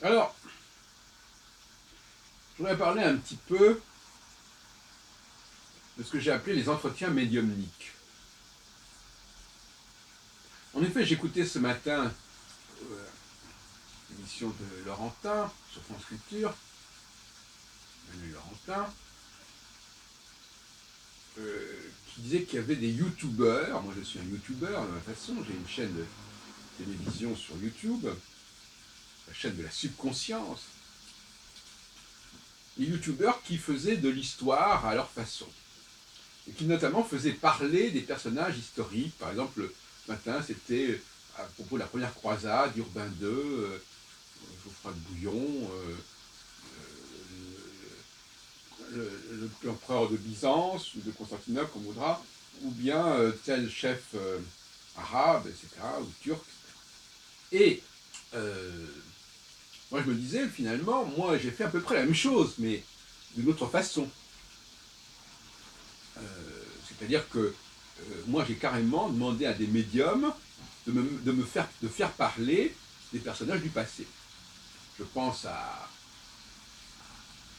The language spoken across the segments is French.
Alors, je voudrais parler un petit peu de ce que j'ai appelé les entretiens médiumniques. En effet, j'écoutais ce matin l'émission de Laurentin sur France Culture, Manu Laurentin, qui disait qu'il y avait des youtubeurs. Moi, je suis un youtubeur de ma façon, j'ai une chaîne de télévision sur YouTube, la chaîne de la subconscience. Les youtubeurs qui faisaient de l'histoire à leur façon, et qui notamment faisaient parler des personnages historiques. Par exemple, ce matin, c'était à propos de la première croisade, Urbain II, Geoffroy de Bouillon, l'empereur de Byzance ou de Constantinople, on voudra, ou bien tel chef arabe, etc., ou turc. Et moi, je me disais, finalement, moi, j'ai fait à peu près la même chose, mais d'une autre façon. C'est-à-dire que moi, j'ai carrément demandé à des médiums de faire parler des personnages du passé. Je pense à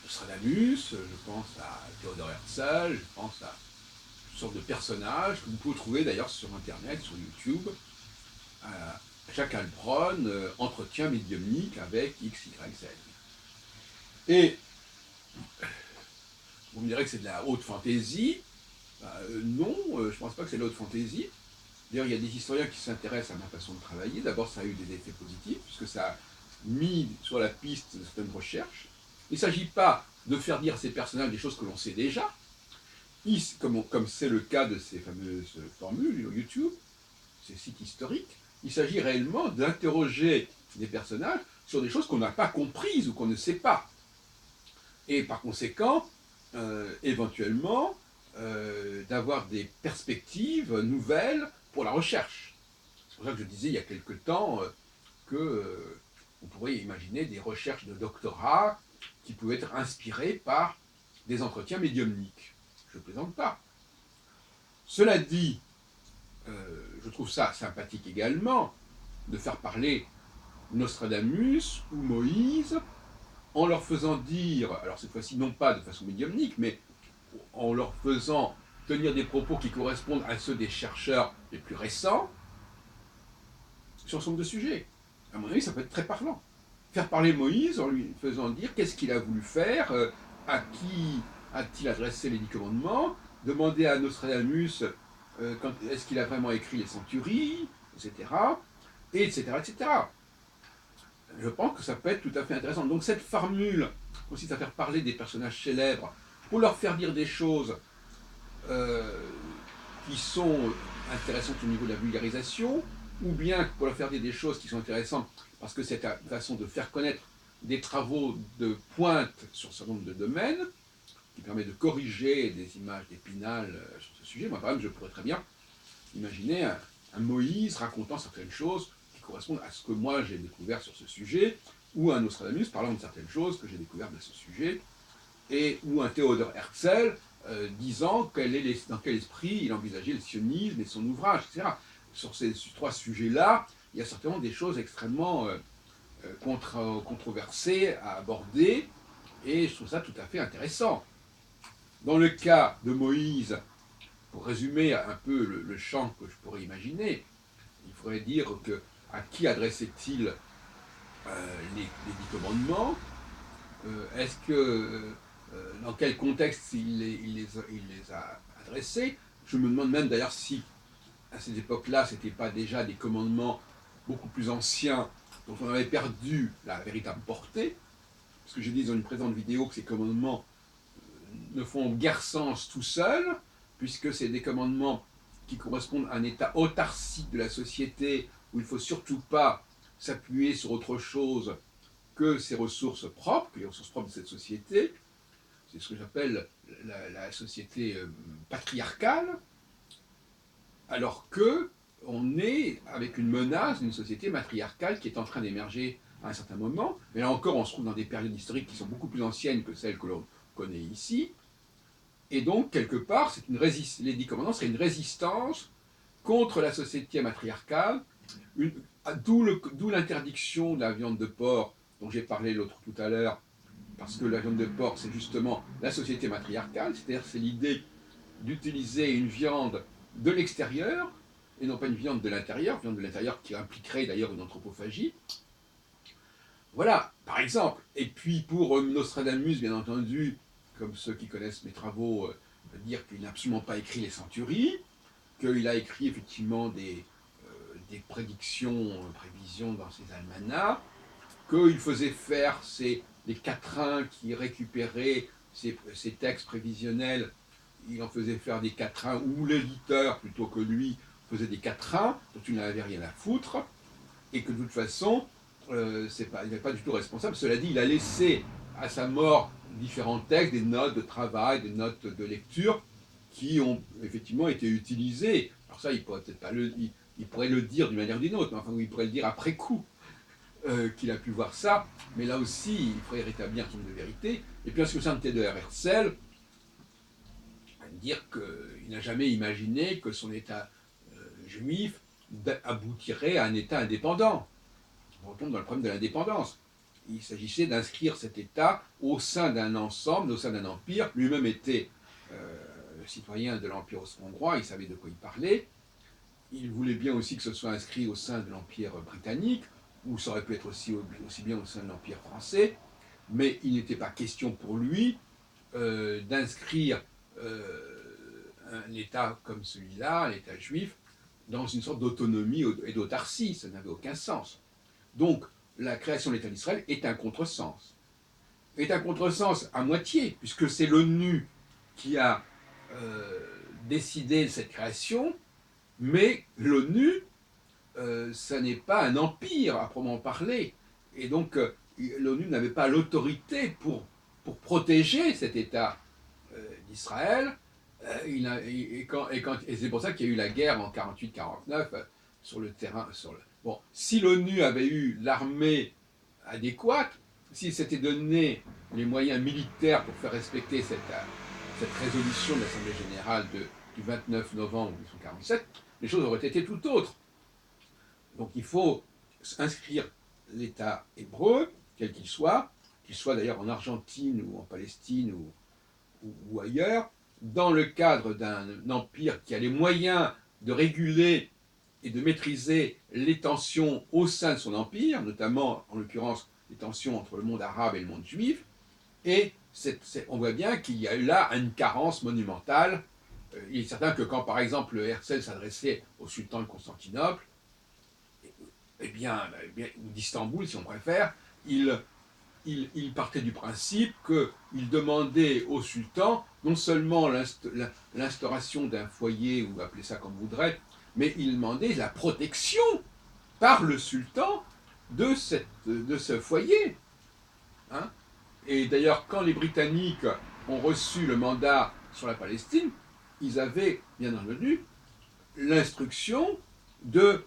Nostradamus, je pense à Theodor Herzl, je pense à toutes sortes de personnages que vous pouvez trouver d'ailleurs sur Internet, sur YouTube. Jacques Heilbronn, entretien médiumnique avec X, Y, Z. Et vous me direz que c'est de la haute fantaisie. Non, je ne pense pas que c'est de la haute fantaisie. D'ailleurs, il y a des historiens qui s'intéressent à ma façon de travailler. D'abord, ça a eu des effets positifs, puisque ça a mis sur la piste de certaines recherches. Il ne s'agit pas de faire dire à ces personnages des choses que l'on sait déjà, comme c'est le cas de ces fameuses formules YouTube, ces sites historiques. Il s'agit réellement d'interroger des personnages sur des choses qu'on n'a pas comprises ou qu'on ne sait pas. Et par conséquent, éventuellement, d'avoir des perspectives nouvelles pour la recherche. C'est pour ça que je disais il y a quelque temps qu'on pourrait imaginer des recherches de doctorat qui pouvaient être inspirées par des entretiens médiumniques. Je ne plaisante pas. Cela dit, je trouve ça sympathique également de faire parler Nostradamus ou Moïse en leur faisant dire, alors cette fois-ci non pas de façon médiumnique, mais en leur faisant tenir des propos qui correspondent à ceux des chercheurs les plus récents sur ce nombre de sujets. À mon avis, ça peut être très parlant. Faire parler Moïse en lui faisant dire qu'est-ce qu'il a voulu faire, à qui a-t-il adressé les 10 commandements, demander à Nostradamus est-ce qu'il a vraiment écrit les centuries, etc., etc., etc. Je pense que ça peut être tout à fait intéressant. Donc cette formule consiste à faire parler des personnages célèbres pour leur faire dire des choses qui sont intéressantes au niveau de la vulgarisation, ou bien pour leur faire dire des choses qui sont intéressantes parce que c'est une façon de faire connaître des travaux de pointe sur un certain nombre de domaines, qui permet de corriger des images d'Épinal sur ce sujet. Moi, par exemple, je pourrais très bien imaginer un Moïse racontant certaines choses qui correspondent à ce que moi j'ai découvert sur ce sujet, ou un Nostradamus parlant de certaines choses que j'ai découvertes de ce sujet, ou un Theodor Herzl disant dans quel esprit il envisageait le sionisme et son ouvrage, etc. Sur ces 3 sujets-là, il y a certainement des choses extrêmement controversées à aborder, et je trouve ça tout à fait intéressant. Dans le cas de Moïse, pour résumer un peu le champ que je pourrais imaginer, il faudrait dire à qui adressait-il les 10 commandements, est-ce que dans quel contexte il les a adressés. Je me demande même d'ailleurs si, à cette époque-là, ce n'était pas déjà des commandements beaucoup plus anciens dont on avait perdu la véritable portée, parce que j'ai dit dans une présente vidéo que ces commandements ne font guère sens tout seuls, puisque c'est des commandements qui correspondent à un état autarcique de la société, où il ne faut surtout pas s'appuyer sur autre chose que ses ressources propres, que les ressources propres de cette société. C'est ce que j'appelle la société patriarcale, alors que on est avec une menace d'une société matriarcale qui est en train d'émerger à un certain moment. Mais là encore, on se trouve dans des périodes historiques qui sont beaucoup plus anciennes que celles que l'on connaît ici. Et donc, quelque part, les 10 commandements seraient une résistance contre la société matriarcale, d'où l'interdiction de la viande de porc dont j'ai parlé l'autre tout à l'heure, parce que la viande de porc, c'est justement la société matriarcale, c'est-à-dire c'est l'idée d'utiliser une viande de l'extérieur, et non pas une viande de l'intérieur qui impliquerait d'ailleurs une anthropophagie. Voilà, par exemple. Et puis pour Nostradamus, bien entendu, comme ceux qui connaissent mes travaux, dire qu'il n'a absolument pas écrit les centuries, qu'il a écrit effectivement des prédictions, prévisions dans ses almanachs, qu'il faisait faire les quatrains qui récupéraient ces textes prévisionnels, il en faisait faire des quatrains, ou l'éditeur, plutôt que lui, faisait des quatrains, dont il n'avait rien à foutre, et que de toute façon, il n'est pas du tout responsable. Cela dit, il a laissé à sa mort différents textes, des notes de travail, des notes de lecture, qui ont effectivement été utilisées. Alors ça, il pourrait peut-être pas il pourrait le dire d'une manière ou d'une autre, mais enfin, il pourrait le dire après coup. Qu'il a pu voir ça, mais là aussi, il faudrait rétablir un certain nombre de vérités. Et puis en ce qui concerne Theodor Herzl, dire qu'il n'a jamais imaginé que son État juif aboutirait à un État indépendant. On retombe dans le problème de l'indépendance. Il s'agissait d'inscrire cet État au sein d'un ensemble, au sein d'un empire. Lui-même était citoyen de l'Empire austro-hongrois, il savait de quoi il parlait. Il voulait bien aussi que ce soit inscrit au sein de l'Empire britannique, ou ça aurait pu être aussi bien au sein de l'Empire français, mais il n'était pas question pour lui d'inscrire un État comme celui-là, l'État juif, dans une sorte d'autonomie et d'autarcie. Ça n'avait aucun sens. Donc, la création de l'État d'Israël est un contresens. Est un contresens à moitié, puisque c'est l'ONU qui a décidé de cette création, mais l'ONU, ça n'est pas un empire à proprement parler. Et donc, l'ONU n'avait pas l'autorité pour protéger cet État d'Israël. Et c'est pour ça qu'il y a eu la guerre en 48-49 sur le terrain. Bon, si l'ONU avait eu l'armée adéquate, s'il s'était donné les moyens militaires pour faire respecter cette résolution de l'Assemblée générale du 29 novembre 1947, les choses auraient été tout autres. Donc il faut inscrire l'État hébreu, quel qu'il soit d'ailleurs en Argentine ou en Palestine ou ailleurs, dans le cadre d'un empire qui a les moyens de réguler et de maîtriser les tensions au sein de son empire, notamment en l'occurrence les tensions entre le monde arabe et le monde juif, et on voit bien qu'il y a eu là une carence monumentale. Il est certain que quand par exemple Herzl s'adressait au sultan de Constantinople, ou d'Istanbul si on préfère, il partait du principe qu'il demandait au sultan non seulement l'instauration d'un foyer, ou appelez ça comme vous voudrez, mais il demandait la protection par le sultan de ce foyer. Hein. Et d'ailleurs, quand les Britanniques ont reçu le mandat sur la Palestine, ils avaient, bien entendu, l'instruction de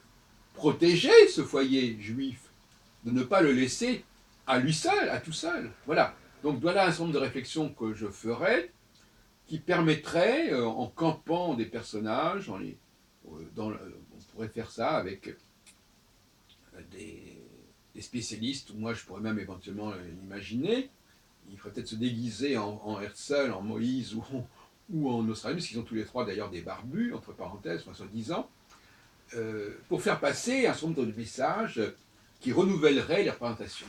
protéger ce foyer juif, de ne pas le laisser à lui seul, à tout seul. Voilà. Donc voilà un certain nombre de réflexions que je ferai, qui permettraient, en campant des personnages, on pourrait faire ça avec des spécialistes, ou moi je pourrais même éventuellement l'imaginer, il faudrait peut-être se déguiser en Herzl, en Moïse ou en Nostradamus, qui sont tous les trois d'ailleurs des barbus, entre parenthèses, soi-disant, pour faire passer un certain nombre de messages qui renouvelleraient les représentations.